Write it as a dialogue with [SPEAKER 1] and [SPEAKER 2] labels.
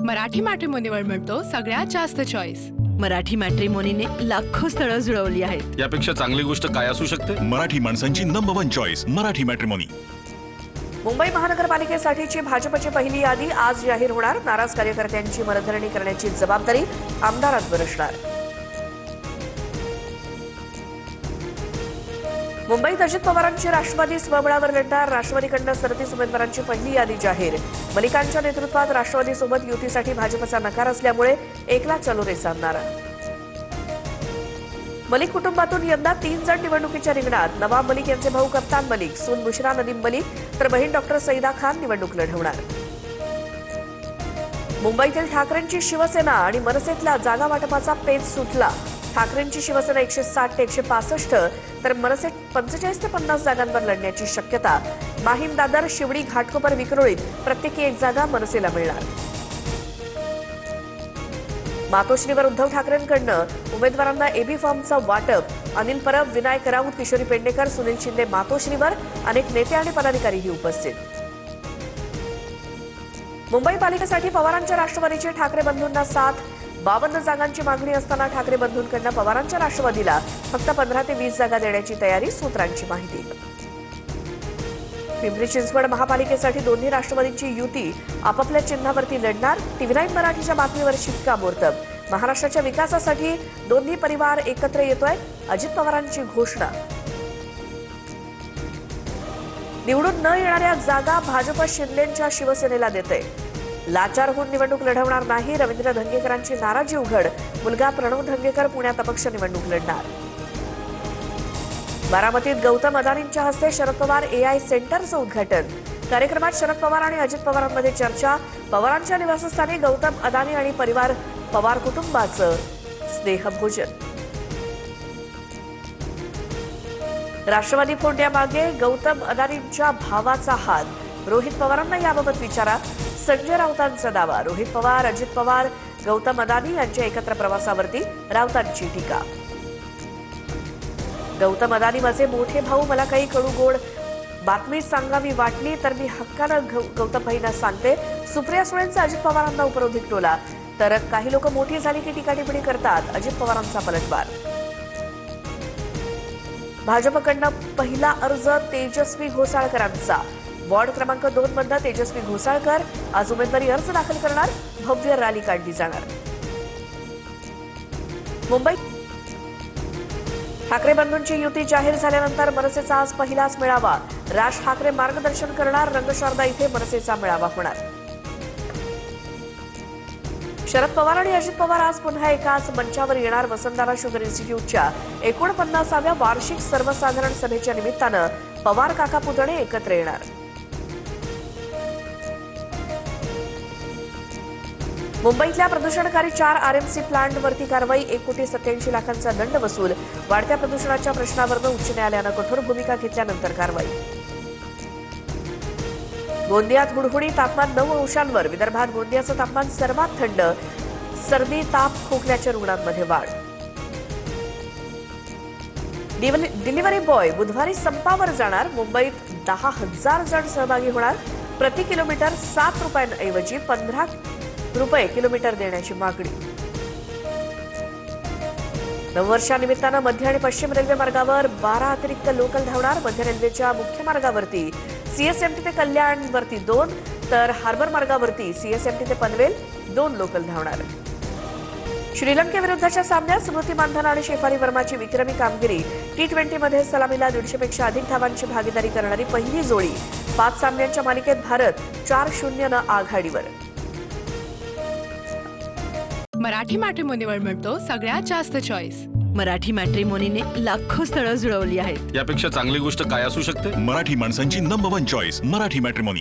[SPEAKER 1] मराठी मॅट्रिमोनीवर मिळतो सगळ्यात जास्त चॉईस।
[SPEAKER 2] मराठी मॅट्रिमोनीने लाखो स्थळं जुळवली आहेत।
[SPEAKER 3] यापेक्षा चांगली गोष्ट काय असू शकते?
[SPEAKER 4] मराठी माणसांची number 1 choice Marathi matrimony.
[SPEAKER 5] Mumbai महानगरपालिकेसाठीची भाजपची पहिली यादी आज जाहीर होणार। नाराज कार्यकर्त्यांची मनधरणी करण्याची जबाबदारी आमदारांवर असणार। मुंबईत अजित पवारांची राष्ट्रवादी स्वबळावर लढणार। राष्ट्रवादीकडनं 37 उमेदवारांची पहिली यादी जाहीर। मलिकांच्या नेतृत्वात राष्ट्रवादीसोबत युतीसाठी भाजपचा नकार असल्यामुळे एकला चलो रेसा नारा। मलिक कुटुंबातून यंदा 3 जण निवडणुकीच्या रिंगणात। नवाब मलिक यांचे भाऊ कप्तान मलिक, सून बुशरा नदीम मलिक तर बहीण डॉक्टर सईदा खान निवडणूक लढवणार। मुंबईतील ठाकरेंची शिवसेना आणि मनसेतला जागा वाटपाचा पेच सुटला। ठाकरेंची शिवसेना 160 ते 165 तर मनसे 45 ते 50 जागांवर लढण्याची शक्यता। माहीम दादर, शिवडी, घाटकोपर, विक्रोळीत प्रत्येकी एक जागा मनसेला मिळणार। मातोश्रीवर उद्धव ठाकरेंकडनं उमेदवारांना एबी फॉर्मचं वाटप। अनिल परब, विनायक राऊत, किशोरी पेडणेकर, सुनील शिंदे मातोश्रीवर। अनेक नेते आणि पदाधिकारीही उपस्थित। मुंबई पालिकेसाठी पवारांच्या राष्ट्रवादीचे ठाकरे बंधूंना साथ। 52 जागांची मागणी असताना ठाकरे बंधूंकडनं पवारांच्या राष्ट्रवादीला फक्त 15 ते 20 जागा देण्याची तयारी, सूत्रांची माहिती। पिंपरी चिंचवड महापालिकेसाठी दोन्ही राष्ट्रवादींची युती आपापल्या चिन्हावरती लढणार। TV9 मराठीच्या बातमीवर शिक्कामोर्तब। महाराष्ट्राच्या विकासासाठी दोन्ही परिवार एकत्र येतोय, अजित पवारांची घोषणा। निवडून न येणाऱ्या जागा भाजप शिंदेंच्या शिवसेनेला देते। लाचार होऊन निवडणूक लढवणार नाही, रवींद्र धंगेकरांची नाराजी उघड। मुलगा प्रणव धंगेकर पुण्यात अपक्ष निवडणूक लढणार। बारामतीत गौतम अदानींच्या हस्ते शरद पवार AI सेंटरचं उद्घाटन। कार्यक्रमात शरद पवार आणि अजित पवारांमध्ये चर्चा। पवारांच्या निवासस्थानी गौतम अदानी आणि परिवार पवार कुटुंबाचं स्नेहभोजन। राष्ट्रवादी फोडण्यामागे गौतम अदानींच्या भावाचा हात। रोहित पवारांना याबाबत विचारा, संजय राऊतांचा दावा। रोहित पवार, अजित पवार, गौतम अदानी यांच्या एकत्र प्रवासावरती राऊतांची टीका। गौतम अदानी माझे मोठे भाऊ, मला काही कडू गोड बातमी सांगावी वाटली तर मी हक्कानं गौतम भाईंना सांगते। सुप्रिया सुळेंचा अजित पवारांना उपरोधिक टोला। तर काही लोक मोठी झाली की टीकाटिप्पणी करतात, अजित पवारांचा पलटवार। भाजपकडनं पहिला अर्ज तेजस्वी घोसाळकरांचा। वॉर्ड क्रमांक 2 मधला तेजस्वी घोसाळकर आज उमेदवारी अर्ज दाखल करणार। भव्य रॅली काढली जाणार। मुंबईत ठाकरे बंधूंची युती जाहीर झाल्यानंतर मनसेचा आज पहिलाच मेळावा। राज ठाकरे मार्गदर्शन करणार। रंगशारदा इथे मनसेचा मेळावा होणार। शरद पवार आणि अजित पवार आज पुन्हा एकाच मंचावर येणार। वसंतदादा शुगर इन्स्टिट्यूटच्या 49व्या वार्षिक सर्वसाधारण सभेच्या निमित्तानं पवार काका पुतणे एकत्र येणार। मुंबईतल्या प्रदूषणकारी 4 RMC प्लांटवरती कारवाई। 1,87,00,000 दंड वसूल। वाढत्या प्रदूषणाच्या प्रश्नावरून उच्च न्यायालयानं कठोर भूमिका घेतल्यानंतर कारवाई। गोंदियात हुडहुडी, तापमान 9 अंशांवर। विदर्भात गोंदियाचं तापमान सर्वात थंड। सर्दी, ताप, खोकल्याच्या रुग्णांमध्ये वाढ। डिलिव्हरी बॉय बुधवारी संपावर जाणार। मुंबईत 10,000 जण सहभागी होणार। प्रति किलोमीटर 7 रुपयांऐवजी 15 रुपये किलोमीटर देण्याची मागणी। नववर्षानिमित्तानं मध्य आणि पश्चिम रेल्वे मार्गावर 12 अतिरिक्त लोकल धावणार। मध्य रेल्वेच्या मुख्य मार्गावरती CSMT ते कल्याणवरती 2 तर हार्बर मार्गावरती CSMT ते पनवेल 2 लोकल धावणार। श्रीलंकेविरुद्धच्या सामन्यात स्मृती मानधना आणि शेफाली वर्माची विक्रमी कामगिरी। T20 मध्ये सलामीला 150 पेक्षा अधिक धावांची भागीदारी करणारी पहिली जोडी। 5 सामन्यांच्या मालिकेत भारत 4-0 आघाडीवर।
[SPEAKER 1] मराठी मॅट्रिमोनीवर मिळतो सगळ्यात जास्त चॉईस।
[SPEAKER 2] मराठी मॅट्रिमोनीने लाखो स्थळं जुळवली आहेत।
[SPEAKER 3] यापेक्षा चांगली गोष्ट काय असू शकते?
[SPEAKER 4] मराठी माणसांची नंबर 1 चॉईस मराठी मॅट्रिमोनी।